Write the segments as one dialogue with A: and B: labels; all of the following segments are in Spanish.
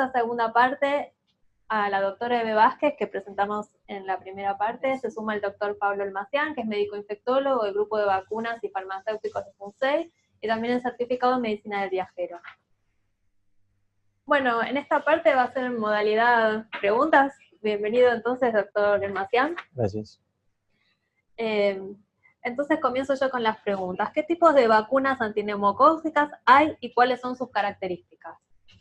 A: esta segunda parte, a la doctora Eve Vázquez, que presentamos en la primera parte, se suma el doctor Pablo Almacián, que es médico infectólogo del grupo de vacunas y farmacéuticos de FUNSEI, y también es certificado en medicina del viajero. Bueno, en esta parte va a ser en modalidad preguntas. Bienvenido entonces, doctor Almacián.
B: Gracias.
A: Entonces comienzo yo con las preguntas. ¿Qué tipos de vacunas antineumocócicas hay y cuáles son sus características?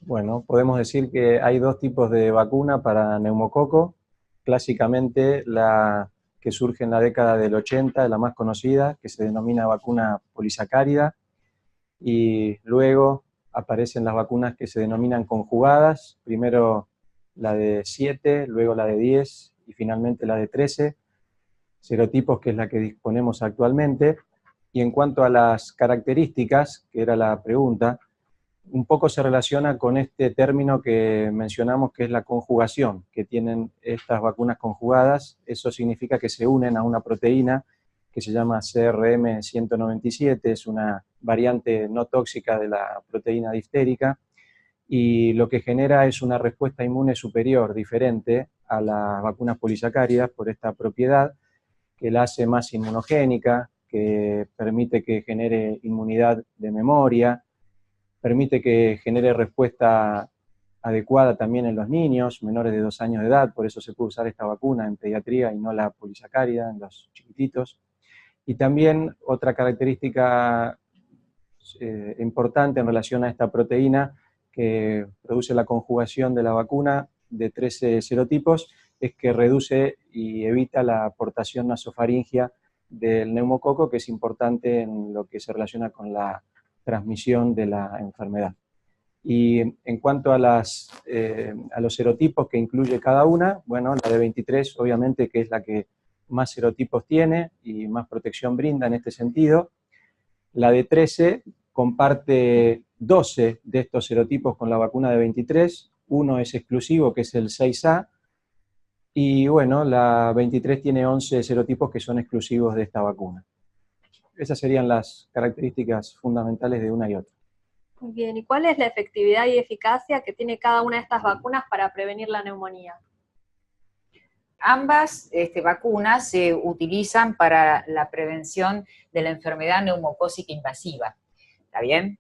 B: Bueno, podemos decir que hay dos tipos de vacuna para neumococo. Clásicamente la que surge en la década del 80, la más conocida, que se denomina vacuna polisacárida, y luego aparecen las vacunas que se denominan conjugadas, primero la de 7, luego la de 10 y finalmente la de 13 serotipos, que es la que disponemos actualmente. Y en cuanto a las características, que era la pregunta, un poco se relaciona con este término que mencionamos, que es la conjugación, que tienen estas vacunas conjugadas. Eso significa que se unen a una proteína que se llama CRM197, es una variante no tóxica de la proteína diftérica, y lo que genera es una respuesta inmune superior, diferente a las vacunas polisacáridas por esta propiedad, que la hace más inmunogénica, que permite que genere inmunidad de memoria, permite que genere respuesta adecuada también en los niños menores de 2 años de edad, por eso se puede usar esta vacuna en pediatría y no la polisacárida en los chiquititos. Y también otra característica importante en relación a esta proteína que produce la conjugación de la vacuna de 13 serotipos es que reduce y evita la aportación nasofaringea del neumococo, que es importante en lo que se relaciona con la transmisión de la enfermedad. Y en cuanto a los serotipos que incluye cada una, bueno, la de 23 obviamente que es la que más serotipos tiene y más protección brinda en este sentido. La de 13 comparte 12 de estos serotipos con la vacuna de 23, uno es exclusivo, que es el 6A, y bueno, la 23 tiene 11 serotipos que son exclusivos de esta vacuna. Esas serían las características fundamentales de una y otra.
A: Bien, ¿y cuál es la efectividad y eficacia que tiene cada una de estas vacunas para prevenir la neumonía?
C: Ambas vacunas se utilizan para la prevención de la enfermedad neumocócica invasiva. ¿Está bien?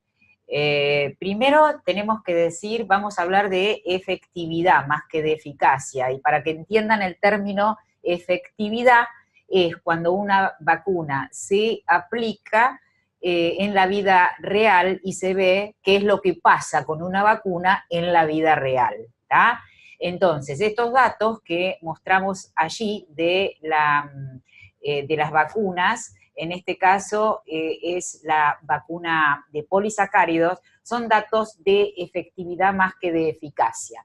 C: Primero tenemos que decir, vamos a hablar de efectividad más que de eficacia, y para que entiendan el término efectividad, es cuando una vacuna se aplica en la vida real y se ve qué es lo que pasa con una vacuna en la vida real, ¿tá? Entonces, estos datos que mostramos allí de las vacunas, en este caso es la vacuna de polisacáridos, son datos de efectividad más que de eficacia.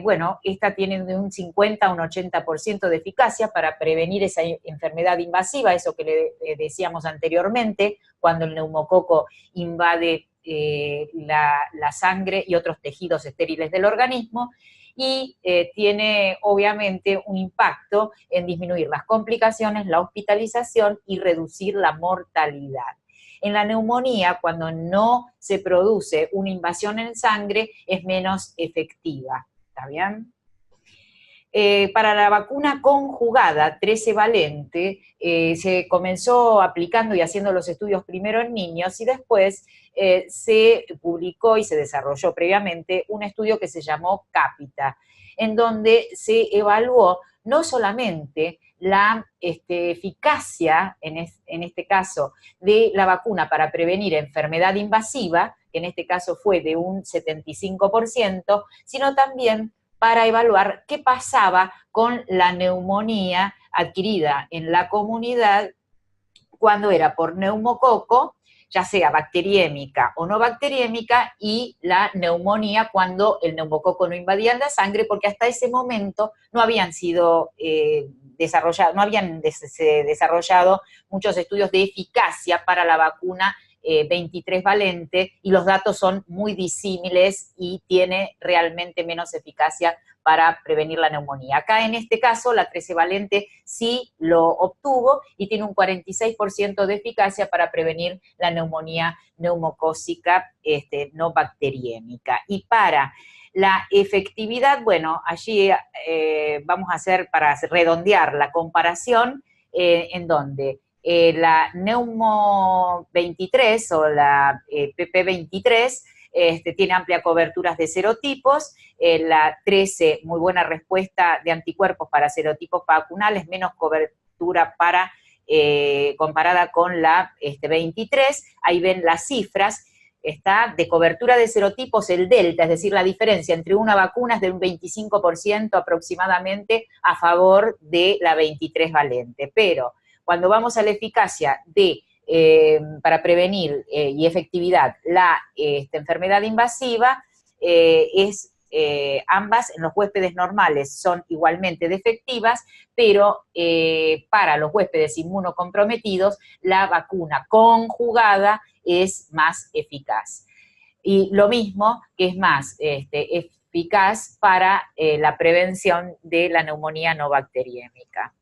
C: Bueno, esta tiene de un 50 a un 80% de eficacia para prevenir esa enfermedad invasiva, eso que le decíamos anteriormente, cuando el neumococo invade la sangre y otros tejidos estériles del organismo, y tiene obviamente un impacto en disminuir las complicaciones, la hospitalización y reducir la mortalidad. En la neumonía, cuando no se produce una invasión en sangre, es menos efectiva. ¿Está bien? Para la vacuna conjugada 13 valente, se comenzó aplicando y haciendo los estudios primero en niños, y después se publicó y se desarrolló previamente un estudio que se llamó CAPITA, en donde se evaluó no solamente la eficacia, en este caso, de la vacuna para prevenir enfermedad invasiva, que en este caso fue de un 75%, sino también para evaluar qué pasaba con la neumonía adquirida en la comunidad cuando era por neumococo, ya sea bacteriémica o no bacteriémica, y la neumonía cuando el neumococo no invadía la sangre, porque hasta ese momento no habían sido desarrollado muchos estudios de eficacia para la vacuna 23 valente, y los datos son muy disímiles y tiene realmente menos eficacia para prevenir la neumonía. Acá en este caso la 13 valente sí lo obtuvo y tiene un 46% de eficacia para prevenir la neumonía neumocócica no bacteriémica. Y para la efectividad, bueno, allí vamos a hacer, para redondear la comparación, en donde la Neumo 23 o la PP23 tiene amplia cobertura de serotipos, la 13 muy buena respuesta de anticuerpos para serotipos vacunales, menos cobertura para, comparada con la 23, ahí ven las cifras, está de cobertura de serotipos el delta, es decir, la diferencia entre una vacuna es de un 25% aproximadamente a favor de la 23 valente, pero cuando vamos a la eficacia para prevenir y efectividad la enfermedad invasiva, ambas en los huéspedes normales son igualmente efectivas, pero para los huéspedes inmunocomprometidos la vacuna conjugada es más eficaz. Y lo mismo que es más eficaz para la prevención de la neumonía no bacteriémica.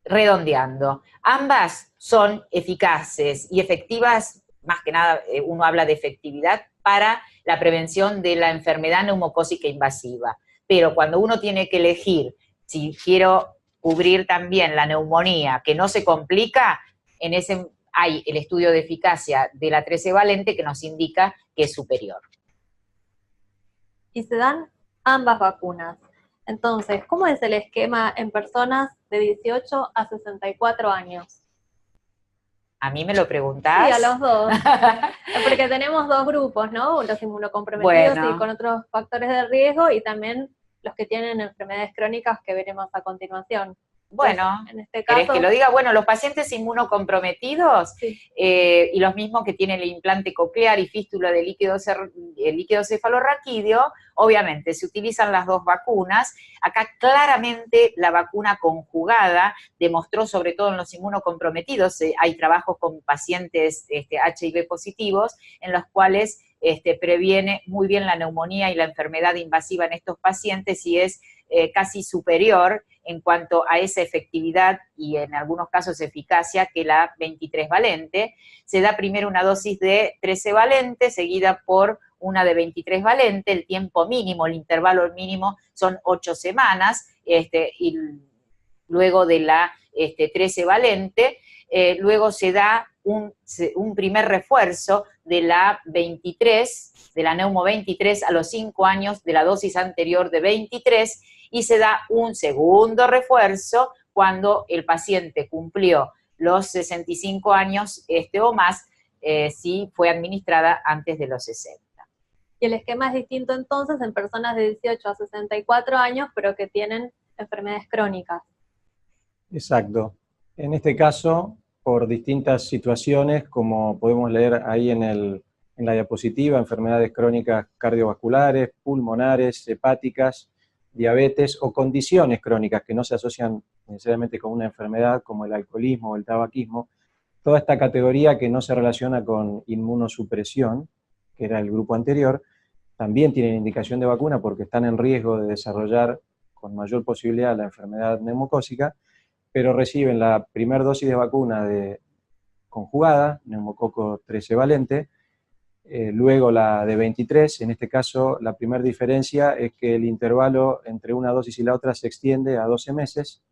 C: Redondeando, ambas son eficaces y efectivas, más que nada uno habla de efectividad para la prevención de la enfermedad neumocócica invasiva, pero cuando uno tiene que elegir si quiero cubrir también la neumonía que no se complica, en ese hay el estudio de eficacia de la 13 valente que nos indica que es superior.
A: Y se dan ambas vacunas. Entonces, ¿cómo es el esquema en personas de 18 a 64 años?
C: ¿A mí me lo preguntás?
A: Sí, a los dos. Porque tenemos dos grupos, ¿no? Los inmunocomprometidos y con otros factores de riesgo, y también los que tienen enfermedades crónicas que veremos a continuación.
C: Bueno,
A: entonces, en este caso,
C: ¿querés que lo diga? Bueno, los pacientes inmunocomprometidos,
A: sí,
C: y los mismos que tienen el implante coclear y fístula de líquido cefalorraquídeo, obviamente se utilizan las dos vacunas. Acá claramente la vacuna conjugada demostró, sobre todo en los inmunocomprometidos, hay trabajos con pacientes HIV positivos en los cuales previene muy bien la neumonía y la enfermedad invasiva en estos pacientes y es casi superior en cuanto a esa efectividad y en algunos casos eficacia que la 23 valente. Se da primero una dosis de 13 valente, seguida por una de 23 valente, el tiempo mínimo, el intervalo mínimo son 8 semanas, y luego de la 13 valente, luego se da un primer refuerzo de la 23, de la Neumo 23 a los 5 años de la dosis anterior de 23, y se da un segundo refuerzo cuando el paciente cumplió los 65 años o más, si fue administrada antes de los 60.
A: Y el esquema es distinto entonces en personas de 18 a 64 años, pero que tienen enfermedades crónicas.
B: Exacto. En este caso, por distintas situaciones, como podemos leer ahí en la diapositiva, enfermedades crónicas cardiovasculares, pulmonares, hepáticas, diabetes o condiciones crónicas que no se asocian necesariamente con una enfermedad como el alcoholismo o el tabaquismo, toda esta categoría que no se relaciona con inmunosupresión, que era el grupo anterior, también tienen indicación de vacuna porque están en riesgo de desarrollar con mayor posibilidad la enfermedad neumocócica, pero reciben la primera dosis de vacuna conjugada, neumococo 13 valente, luego la de 23, en este caso la primera diferencia es que el intervalo entre una dosis y la otra se extiende a 12 meses,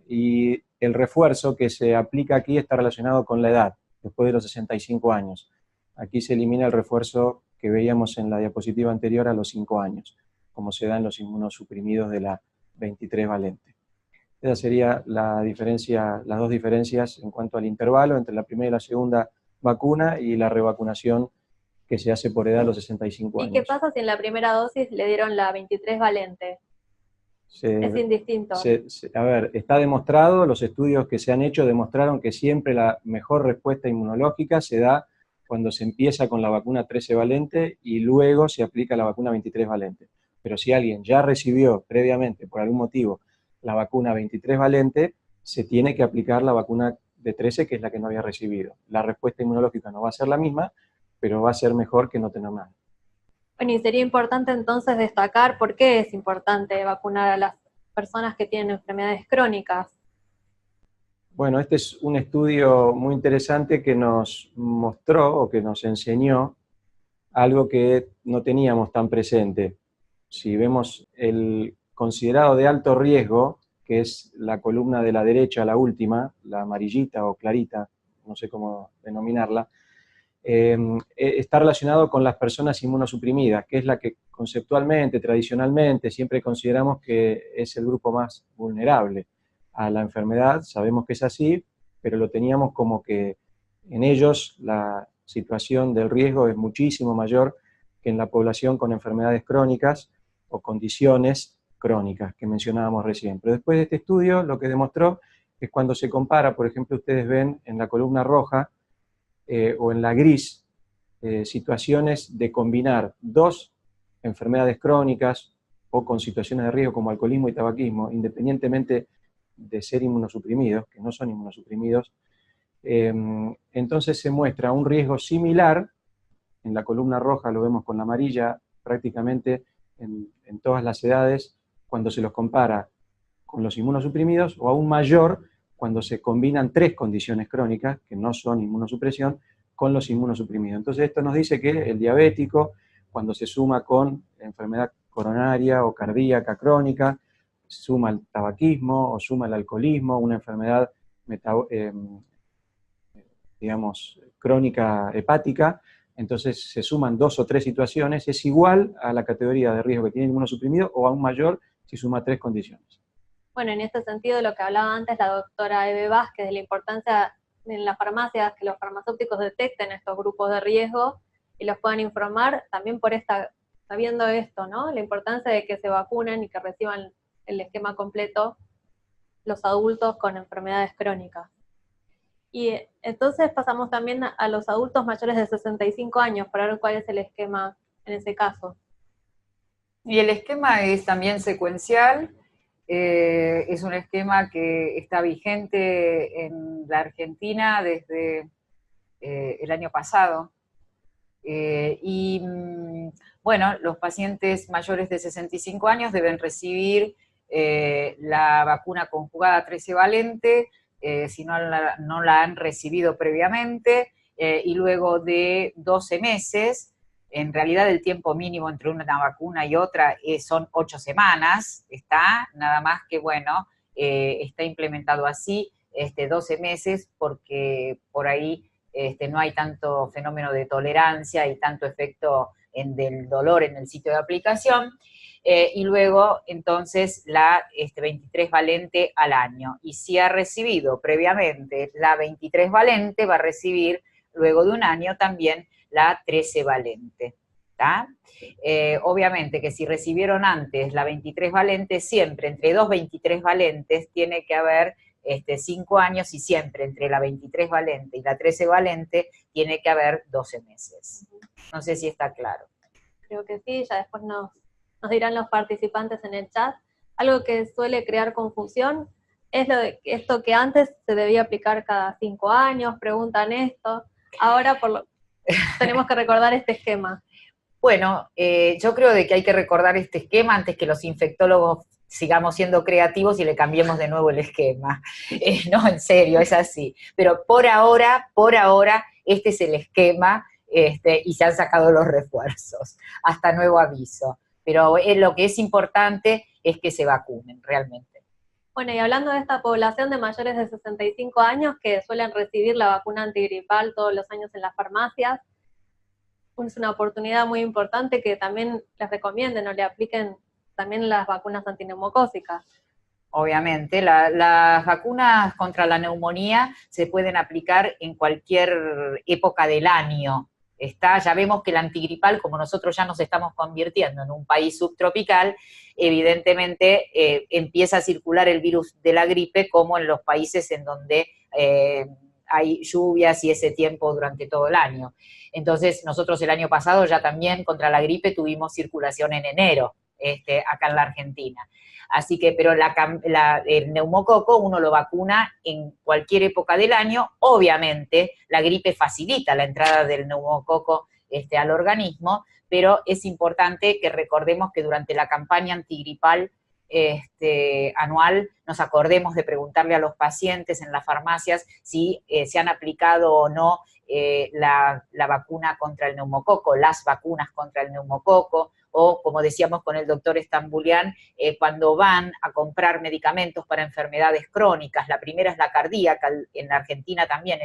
B: y el refuerzo que se aplica aquí está relacionado con la edad, después de los 65 años. Aquí se elimina el refuerzo que veíamos en la diapositiva anterior a los 5 años, como se da en los inmunosuprimidos de la 23 valente. Esa sería la diferencia, las dos diferencias en cuanto al intervalo entre la primera y la segunda vacuna y la revacunación que se hace por edad a los 65 años.
A: ¿Y qué pasa si en la primera dosis le dieron la 23 valente? Es indistinto.
B: A ver, está demostrado, los estudios que se han hecho demostraron que siempre la mejor respuesta inmunológica se da cuando se empieza con la vacuna 13 valente y luego se aplica la vacuna 23 valente. Pero si alguien ya recibió previamente, por algún motivo, la vacuna 23 valente, se tiene que aplicar la vacuna de 13, que es la que no había recibido. La respuesta inmunológica no va a ser la misma, pero va a ser mejor que no tener nada.
A: Bueno, y sería importante entonces destacar por qué es importante vacunar a las personas que tienen enfermedades crónicas.
B: Bueno, este es un estudio muy interesante que nos mostró o que nos enseñó algo que no teníamos tan presente. Si vemos el considerado de alto riesgo, que es la columna de la derecha, la última, la amarillita o clarita, no sé cómo denominarla, está relacionado con las personas inmunosuprimidas, que es la que conceptualmente, tradicionalmente, siempre consideramos que es el grupo más vulnerable a la enfermedad. Sabemos que es así, pero lo teníamos como que en ellos la situación del riesgo es muchísimo mayor que en la población con enfermedades crónicas o condiciones crónicas que mencionábamos recién. Pero después de este estudio lo que demostró es cuando se compara, por ejemplo, ustedes ven en la columna roja o en la gris, situaciones de combinar dos enfermedades crónicas o con situaciones de riesgo como alcoholismo y tabaquismo, independientemente de ser inmunosuprimidos, que no son inmunosuprimidos, entonces se muestra un riesgo similar. En la columna roja lo vemos con la amarilla prácticamente en todas las edades cuando se los compara con los inmunosuprimidos, o aún mayor cuando se combinan tres condiciones crónicas que no son inmunosupresión con los inmunosuprimidos. Entonces esto nos dice que el diabético, cuando se suma con enfermedad coronaria o cardíaca crónica, suma el tabaquismo o suma el alcoholismo, una enfermedad digamos, crónica hepática, entonces se suman dos o tres situaciones, es igual a la categoría de riesgo que tiene el inmunosuprimido o aún mayor si suma tres condiciones.
A: Bueno, en este sentido, lo que hablaba antes la doctora Eve Vázquez, de la importancia en las farmacias que los farmacéuticos detecten estos grupos de riesgo y los puedan informar, también por sabiendo esto, ¿no? La importancia de que se vacunen y que reciban el esquema completo los adultos con enfermedades crónicas. Y entonces pasamos también a los adultos mayores de 65 años para ver cuál es el esquema en ese caso.
C: Y el esquema es también secuencial. Es un esquema que está vigente en la Argentina desde el año pasado. Bueno, los pacientes mayores de 65 años deben recibir la vacuna conjugada 13 valente, si no la han recibido previamente, y luego de 12 meses, en realidad el tiempo mínimo entre una vacuna y otra son 8 semanas, nada más que, bueno, está implementado así, 12 meses, porque por ahí no hay tanto fenómeno de tolerancia y tanto efecto del dolor en el sitio de aplicación, y luego entonces la 23 valente al año. Y si ha recibido previamente la 23 valente, va a recibir luego de un año también la 13 valente. Obviamente que si recibieron antes la 23 valente, siempre entre dos 23 valentes tiene que haber 5 años, y siempre entre la 23 valente y la 13 valente tiene que haber 12 meses. No sé si está claro.
A: Creo que sí, ya después nos dirán los participantes en el chat. Algo que suele crear confusión es esto que antes se debía aplicar cada 5 años, preguntan esto, ahora tenemos que recordar este esquema.
C: Bueno, yo creo de que hay que recordar este esquema antes que los infectólogos sigamos siendo creativos y le cambiemos de nuevo el esquema. No, en serio, es así. Pero por ahora, este es el esquema, y se han sacado los refuerzos, hasta nuevo aviso. Pero lo que es importante es que se vacunen, realmente.
A: Bueno, y hablando de esta población de mayores de 65 años que suelen recibir la vacuna antigripal todos los años en las farmacias, es una oportunidad muy importante que también les recomienden o le apliquen también las vacunas antineumocócicas.
C: Obviamente, las vacunas contra la neumonía se pueden aplicar en cualquier época del año. Ya vemos que el antigripal, como nosotros ya nos estamos convirtiendo en un país subtropical, evidentemente empieza a circular el virus de la gripe como en los países en donde hay lluvias y ese tiempo durante todo el año. Entonces, nosotros el año pasado ya también contra la gripe tuvimos circulación en enero, acá en la Argentina. Así que, pero el neumococo uno lo vacuna en cualquier época del año. Obviamente, la gripe facilita la entrada del neumococo al organismo, pero es importante que recordemos que durante la campaña antigripal anual nos acordemos de preguntarle a los pacientes en las farmacias si se han aplicado o no la vacuna contra el neumococo, las vacunas contra el neumococo, o como decíamos con el doctor Stambulian, cuando van a comprar medicamentos para enfermedades crónicas, la primera es la cardíaca, en la Argentina también,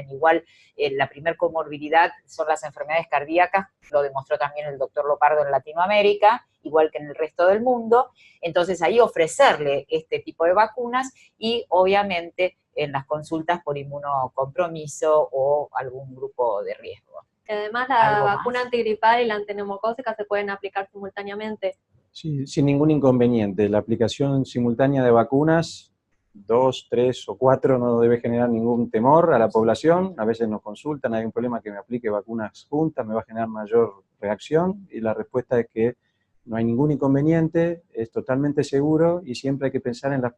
C: la primer comorbilidad son las enfermedades cardíacas, lo demostró también el doctor Lopardo en Latinoamérica, igual que en el resto del mundo. Entonces ahí ofrecerle este tipo de vacunas y obviamente en las consultas por inmunocompromiso o algún grupo de riesgo.
A: Además, la vacuna antigripal y la antineumocócica se pueden aplicar simultáneamente.
B: Sí, sin ningún inconveniente. La aplicación simultánea de vacunas, 2, 3 o 4, no debe generar ningún temor a la población. A veces nos consultan, hay un problema que me aplique vacunas juntas, me va a generar mayor reacción, y la respuesta es que no hay ningún inconveniente, es totalmente seguro y siempre hay que pensar en las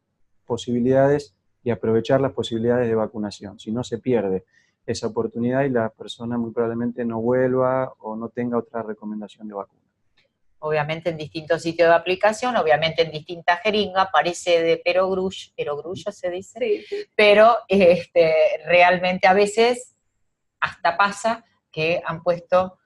B: posibilidades y aprovechar las posibilidades de vacunación. Si no, se pierde esa oportunidad y la persona muy probablemente no vuelva o no tenga otra recomendación de vacuna.
C: Obviamente en distintos sitios de aplicación, obviamente en distintas jeringas, parece de perogrullo se dice,
A: sí.
C: Pero realmente a veces hasta pasa que han puesto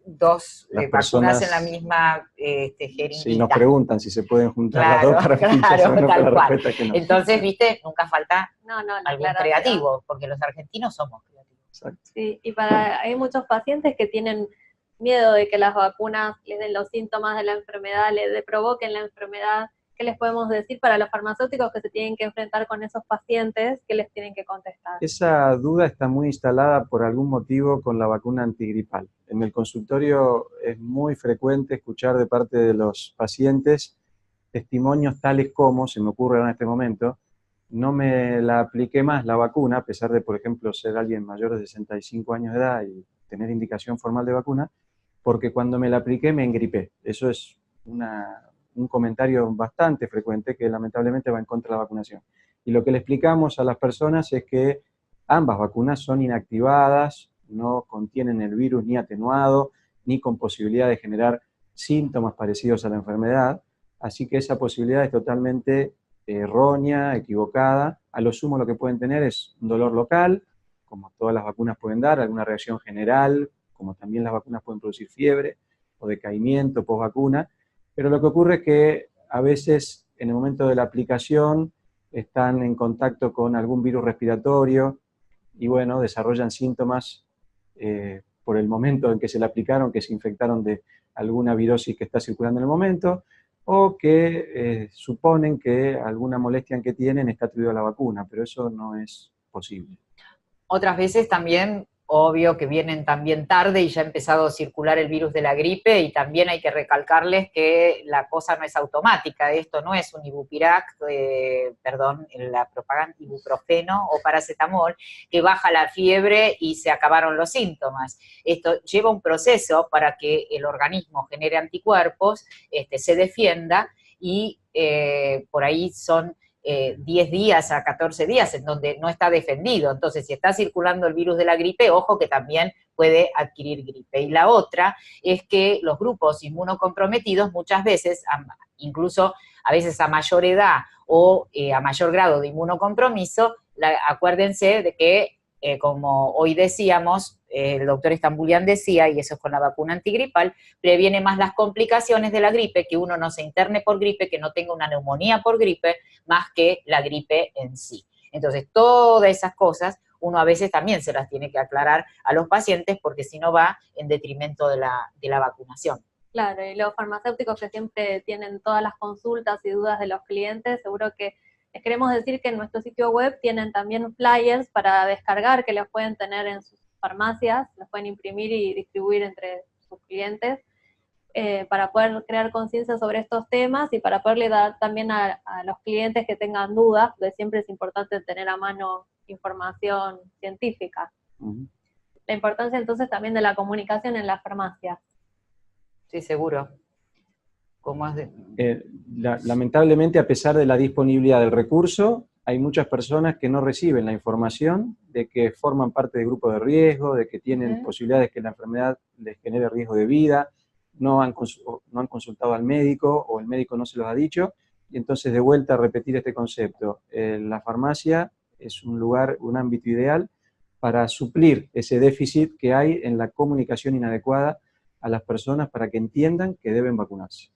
C: dos vacunas en la misma jeringuita.
B: Sí, nos preguntan si se pueden juntar las dos para
C: claro,
B: no,
C: tal
B: la
C: cual.
B: respuesta es que no.
C: Entonces, viste, nunca falta algún
A: creatividad.
C: creativo, porque los argentinos somos creativos.
B: Exacto.
A: Sí, y hay muchos pacientes que tienen miedo de que las vacunas les den los síntomas de la enfermedad, les provoquen la enfermedad. ¿Qué les podemos decir para los farmacéuticos que se tienen que enfrentar con esos pacientes? ¿Qué les tienen que contestar?
B: Esa duda está muy instalada por algún motivo con la vacuna antigripal. En el consultorio es muy frecuente escuchar de parte de los pacientes testimonios tales como, se me ocurre en este momento, no me la apliqué más la vacuna, a pesar de, por ejemplo, ser alguien mayor de 65 años de edad y tener indicación formal de vacuna, porque cuando me la apliqué me engripé. Eso es un comentario bastante frecuente que lamentablemente va en contra de la vacunación. Y lo que le explicamos a las personas es que ambas vacunas son inactivadas, no contienen el virus ni atenuado, ni con posibilidad de generar síntomas parecidos a la enfermedad, así que esa posibilidad es totalmente errónea, equivocada. A lo sumo lo que pueden tener es un dolor local, como todas las vacunas pueden dar, alguna reacción general, como también las vacunas pueden producir fiebre o decaimiento post-vacuna, pero lo que ocurre es que a veces en el momento de la aplicación están en contacto con algún virus respiratorio y bueno, desarrollan síntomas por el momento en que se la aplicaron, que se infectaron de alguna virosis que está circulando en el momento, o que suponen que alguna molestia que tienen está atribuida a la vacuna, pero eso no es posible.
C: Otras veces también, obvio que vienen también tarde y ya ha empezado a circular el virus de la gripe, y también hay que recalcarles que la cosa no es automática, esto no es un ibupirac, la propaganda, ibuprofeno o paracetamol, que baja la fiebre y se acabaron los síntomas. Esto lleva un proceso para que el organismo genere anticuerpos, se defienda, y por ahí son 10 días a 14 días en donde no está defendido. Entonces, si está circulando el virus de la gripe, ojo que también puede adquirir gripe. Y la otra es que los grupos inmunocomprometidos muchas veces, incluso a veces a mayor edad o a mayor grado de inmunocompromiso, acuérdense de que, como hoy decíamos, el doctor Stambulian decía, y eso es con la vacuna antigripal, previene más las complicaciones de la gripe, que uno no se interne por gripe, que no tenga una neumonía por gripe, más que la gripe en sí. Entonces, todas esas cosas uno a veces también se las tiene que aclarar a los pacientes, porque si no va en detrimento de la vacunación.
A: Claro, y los farmacéuticos que siempre tienen todas las consultas y dudas de los clientes, seguro que les queremos decir que en nuestro sitio web tienen también flyers para descargar, que los pueden tener en sus farmacias, los pueden imprimir y distribuir entre sus clientes, para poder crear conciencia sobre estos temas y para poderle dar también a los clientes que tengan dudas, porque siempre es importante tener a mano información científica. Uh-huh. La importancia entonces también de la comunicación en las farmacias.
C: Sí, seguro. ¿Cómo es
B: Lamentablemente, a pesar de la disponibilidad del recurso, hay muchas personas que no reciben la información de que forman parte de grupos de riesgo, de que tienen posibilidades de que la enfermedad les genere riesgo de vida, no han consultado al médico o el médico no se los ha dicho, y entonces de vuelta a repetir este concepto. La farmacia es un lugar, un ámbito ideal para suplir ese déficit que hay en la comunicación inadecuada a las personas para que entiendan que deben vacunarse.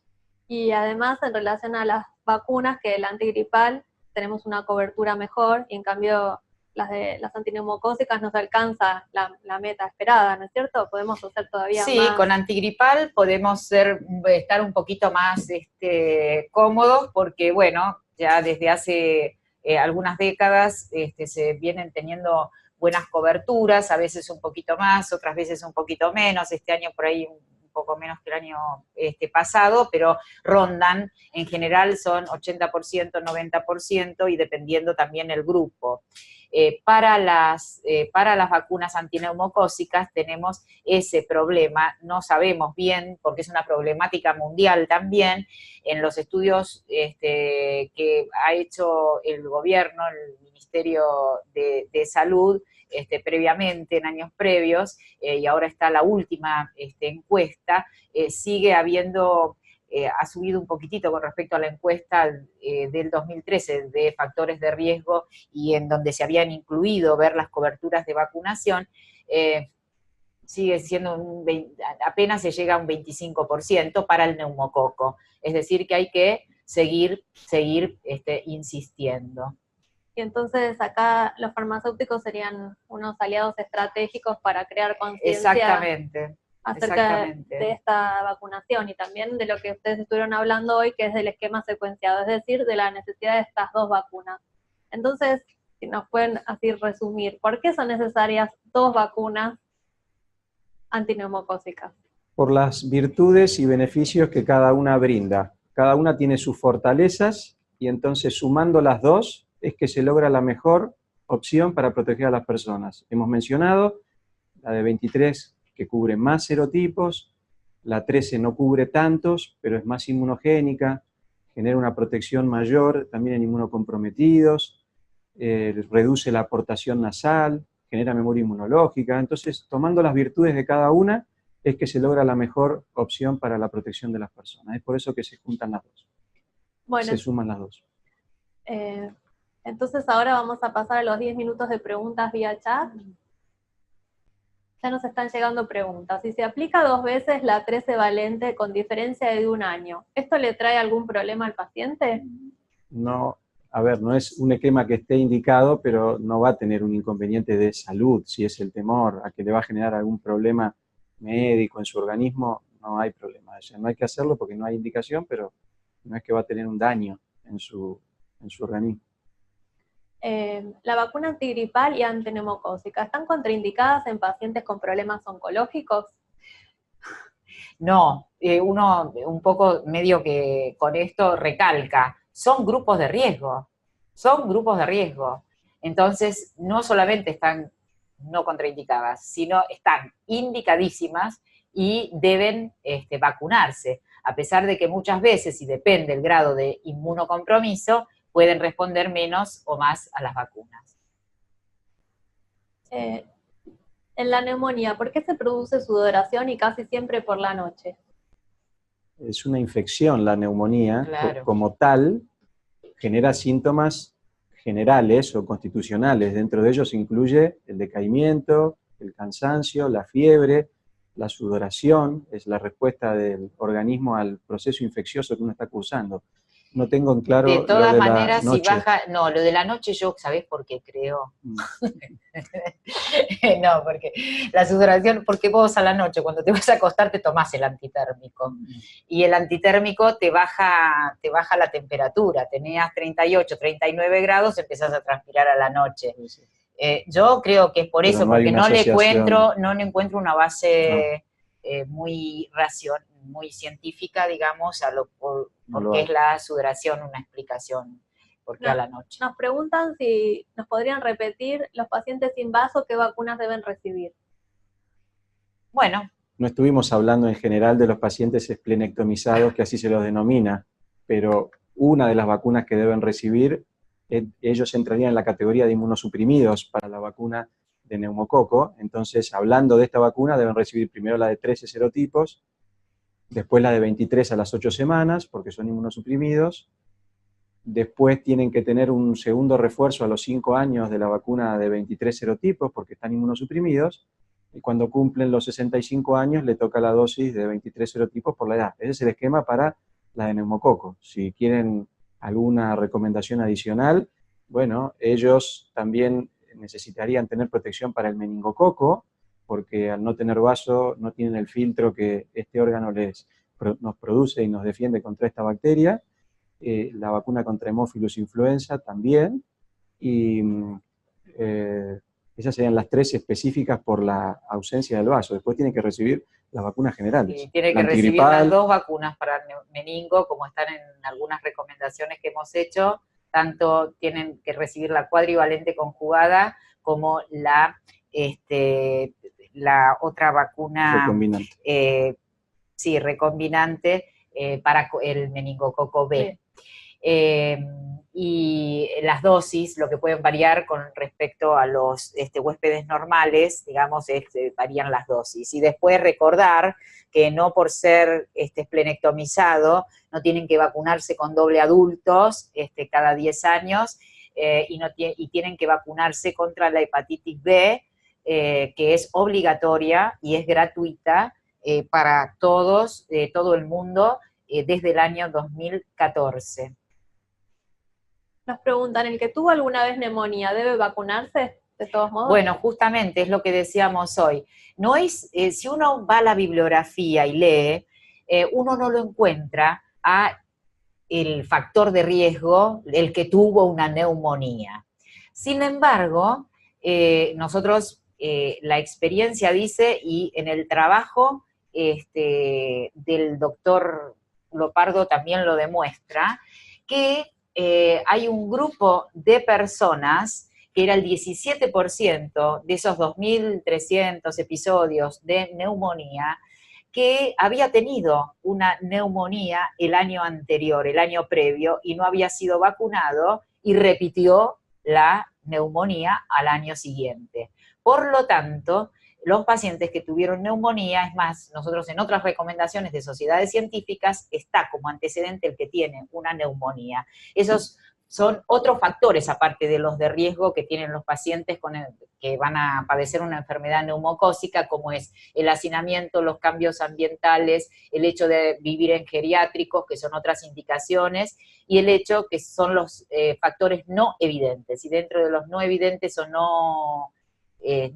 A: Y además, en relación a las vacunas, que el antigripal tenemos una cobertura mejor, y en cambio las antineumocócicas nos alcanza la meta esperada, ¿no es cierto? Podemos hacer todavía más.
C: Sí, con antigripal podemos estar un poquito más cómodos, porque bueno, ya desde hace algunas décadas se vienen teniendo buenas coberturas, a veces un poquito más, otras veces un poquito menos, este año por ahí un poco menos que el año pasado, pero rondan, en general son 80%, 90%, y dependiendo también el grupo. Para las vacunas antineumocócicas tenemos ese problema, no sabemos bien, porque es una problemática mundial también. En los estudios que ha hecho el gobierno, el Ministerio de Salud, previamente, en años previos, y ahora está la última encuesta, sigue habiendo, ha subido un poquitito con respecto a la encuesta del 2013 de factores de riesgo, y en donde se habían incluido ver las coberturas de vacunación, sigue siendo apenas se llega a un 25% para el neumococo. Es decir, que hay que seguir insistiendo.
A: Y entonces acá los farmacéuticos serían unos aliados estratégicos para crear conciencia acerca de esta vacunación, y también de lo que ustedes estuvieron hablando hoy, que es del esquema secuenciado, es decir, de la necesidad de estas dos vacunas. Entonces, si nos pueden así resumir, ¿por qué son necesarias dos vacunas antineumocócicas?
B: Por las virtudes y beneficios que cada una brinda. Cada una tiene sus fortalezas, y entonces sumando las dos es que se logra la mejor opción para proteger a las personas. Hemos mencionado la de 23, que cubre más serotipos, la 13 no cubre tantos, pero es más inmunogénica, genera una protección mayor también en inmunocomprometidos, reduce la aportación nasal, genera memoria inmunológica. Entonces, tomando las virtudes de cada una, es que se logra la mejor opción para la protección de las personas. Es por eso que se juntan las dos. Bueno, se suman las dos.
A: Entonces ahora vamos a pasar a los 10 minutos de preguntas vía chat. Ya nos están llegando preguntas. Si se aplica 2 veces la 13 valente con diferencia de 1 año, ¿esto le trae algún problema al paciente?
B: No, a ver, no es un esquema que esté indicado, pero no va a tener un inconveniente de salud, si es el temor a que le va a generar algún problema médico en su organismo, no hay problema. O sea, no hay que hacerlo porque no hay indicación, pero no es que va a tener un daño en su organismo.
A: La vacuna antigripal y antineumocócica, ¿están contraindicadas en pacientes con problemas oncológicos?
C: No, uno un poco medio que con esto recalca, son grupos de riesgo, Entonces, no solamente están no contraindicadas, sino están indicadísimas y deben vacunarse, a pesar de que muchas veces, y depende el grado de inmunocompromiso, pueden responder menos o más a las vacunas.
A: En la neumonía, ¿por qué se produce sudoración y casi siempre por la noche?
B: Es una infección la neumonía,
C: claro.
B: Como tal, genera síntomas generales o constitucionales. Dentro de ellos incluye el decaimiento, el cansancio, la fiebre, la sudoración, es la respuesta del organismo al proceso infeccioso que uno está cursando. No tengo en claro.
C: De todas maneras, si baja, no, lo de la noche yo, ¿sabés por qué creo? No, porque la sudoración, porque vos a la noche cuando te vas a acostar te tomás el antitérmico, y el antitérmico te baja la temperatura, tenías 38, 39 grados, empezás a transpirar a la noche. Yo creo que es por eso, porque no le encuentro una base muy científica, digamos, porque es la sudoración una explicación, porque a la noche.
A: Nos preguntan si nos podrían repetir los pacientes sin vaso, ¿qué vacunas deben recibir?
C: Bueno,
B: no estuvimos hablando en general de los pacientes esplenectomizados, que así se los denomina, pero una de las vacunas que deben recibir, ellos entrarían en la categoría de inmunosuprimidos para la vacuna de neumococo. Entonces, hablando de esta vacuna, deben recibir primero la de 13 serotipos, después la de 23 a las 8 semanas, porque son inmunosuprimidos. Después tienen que tener un segundo refuerzo a los 5 años de la vacuna de 23 serotipos, porque están inmunosuprimidos. Y cuando cumplen los 65 años, le toca la dosis de 23 serotipos por la edad. Ese es el esquema para la de neumococo. Si quieren alguna recomendación adicional, bueno, ellos también necesitarían tener protección para el meningococo, porque al no tener vaso no tienen el filtro que este órgano nos produce y nos defiende contra esta bacteria. La vacuna contra Haemophilus influenza también, y esas serían las 3 específicas por la ausencia del vaso. Después tienen que recibir las vacunas generales.
C: Sí, tiene que recibir las 2 vacunas para el meningo, como están en algunas recomendaciones que hemos hecho, tanto tienen que recibir la cuadrivalente conjugada como la otra vacuna
B: recombinante,
C: recombinante para el meningococo B. Sí. Y las dosis, lo que pueden variar con respecto a los huéspedes normales, digamos, varían las dosis. Y después recordar que no por ser esplenectomizado, no tienen que vacunarse con doble adultos cada 10 años, y tienen que vacunarse contra la hepatitis B, que es obligatoria y es gratuita para todos, todo el mundo, desde el año 2014.
A: Nos preguntan, ¿el que tuvo alguna vez neumonía debe vacunarse de todos modos?
C: Bueno, justamente es lo que decíamos hoy. No es, si uno va a la bibliografía y lee, uno no lo encuentra a el factor de riesgo, el que tuvo una neumonía. Sin embargo, nosotros, la experiencia dice, y en el trabajo del doctor Lopardo también lo demuestra, que hay un grupo de personas, que era el 17% de esos 2.300 episodios de neumonía, que había tenido una neumonía el año anterior, el año previo, y no había sido vacunado, y repitió la neumonía al año siguiente. Por lo tanto, los pacientes que tuvieron neumonía, es más, nosotros en otras recomendaciones de sociedades científicas está como antecedente el que tiene una neumonía. Esos son otros factores, aparte de los de riesgo que tienen los pacientes que van a padecer una enfermedad neumocócica, como es el hacinamiento, los cambios ambientales, el hecho de vivir en geriátricos, que son otras indicaciones, y el hecho que son los factores no evidentes. Y dentro de los no evidentes o no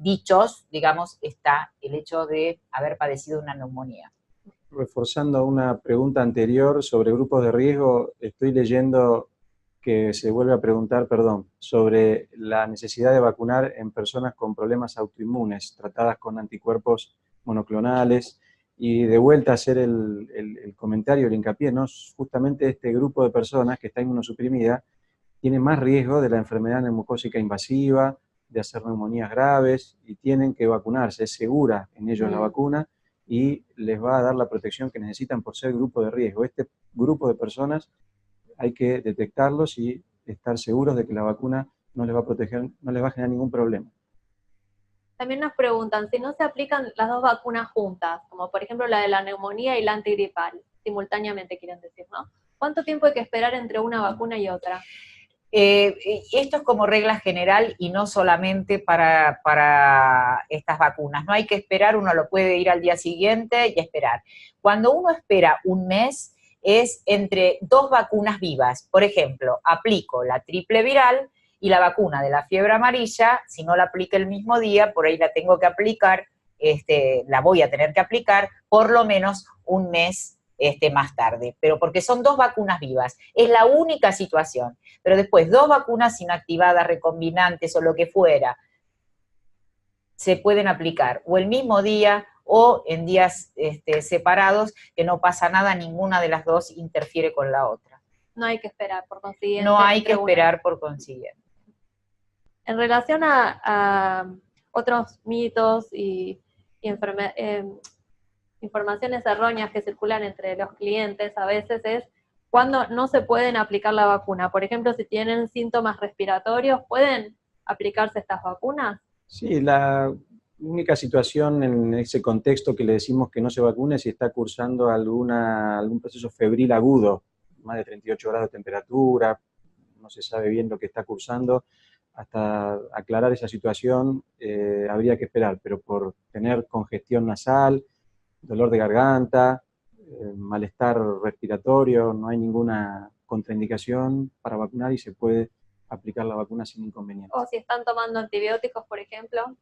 C: dichos, digamos, está el hecho de haber padecido una neumonía.
B: Reforzando una pregunta anterior sobre grupos de riesgo, estoy leyendo que se vuelve a preguntar, sobre la necesidad de vacunar en personas con problemas autoinmunes, tratadas con anticuerpos monoclonales, y de vuelta a hacer el comentario, el hincapié, ¿no? Justamente este grupo de personas que está inmunosuprimida tiene más riesgo de la enfermedad neumocócica invasiva, de hacer neumonías graves, y tienen que vacunarse. Es segura en ellos la vacuna y les va a dar la protección que necesitan por ser grupo de riesgo. Este grupo de personas hay que detectarlos y estar seguros de que la vacuna no les va a proteger, no les va a generar ningún problema.
A: También nos preguntan si no se aplican las 2 vacunas juntas, como por ejemplo la de la neumonía y la antigripal, simultáneamente quieren decir, ¿no? ¿Cuánto tiempo hay que esperar entre una vacuna y otra?
C: Esto es como regla general y no solamente para estas vacunas. No hay que esperar, uno lo puede ir al día siguiente y esperar. Cuando uno espera un mes, es entre 2 vacunas vivas. Por ejemplo, aplico la triple viral y la vacuna de la fiebre amarilla. Si no la aplico el mismo día, por ahí la tengo que aplicar, la voy a tener que aplicar por lo menos un mes más tarde, pero porque son 2 vacunas vivas, es la única situación, pero después 2 vacunas inactivadas, recombinantes o lo que fuera, se pueden aplicar o el mismo día o en días separados, que no pasa nada, ninguna de las 2 interfiere con la otra.
A: No hay que esperar, por consiguiente.
C: No hay que esperar, por consiguiente.
A: En relación a otros mitos y informaciones erróneas que circulan entre los clientes a veces es cuando no se pueden aplicar la vacuna. Por ejemplo, si tienen síntomas respiratorios, ¿pueden aplicarse estas vacunas?
B: Sí, la única situación en ese contexto que le decimos que no se vacune es si está cursando algún proceso febril agudo, más de 38 grados de temperatura, no se sabe bien lo que está cursando. Hasta aclarar esa situación habría que esperar, pero por tener congestión nasal, dolor de garganta, malestar respiratorio, no hay ninguna contraindicación para vacunar y se puede aplicar la vacuna sin inconveniente.
A: O si están tomando antibióticos, por ejemplo.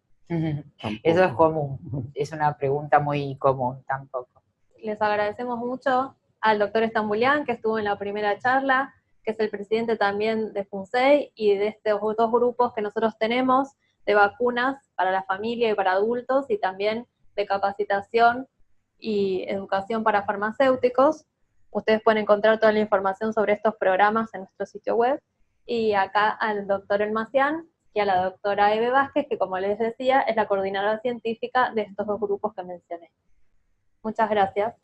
C: Eso es común, es una pregunta muy común tampoco.
A: Les agradecemos mucho al doctor Estambulián, que estuvo en la primera charla, que es el presidente también de FUNSEI y de estos dos grupos que nosotros tenemos de vacunas para la familia y para adultos, y también de capacitación y educación para farmacéuticos. Ustedes pueden encontrar toda la información sobre estos programas en nuestro sitio web. Y acá al doctor Elmacián y a la doctora Eve Vázquez, que como les decía, es la coordinadora científica de estos dos grupos que mencioné. Muchas gracias.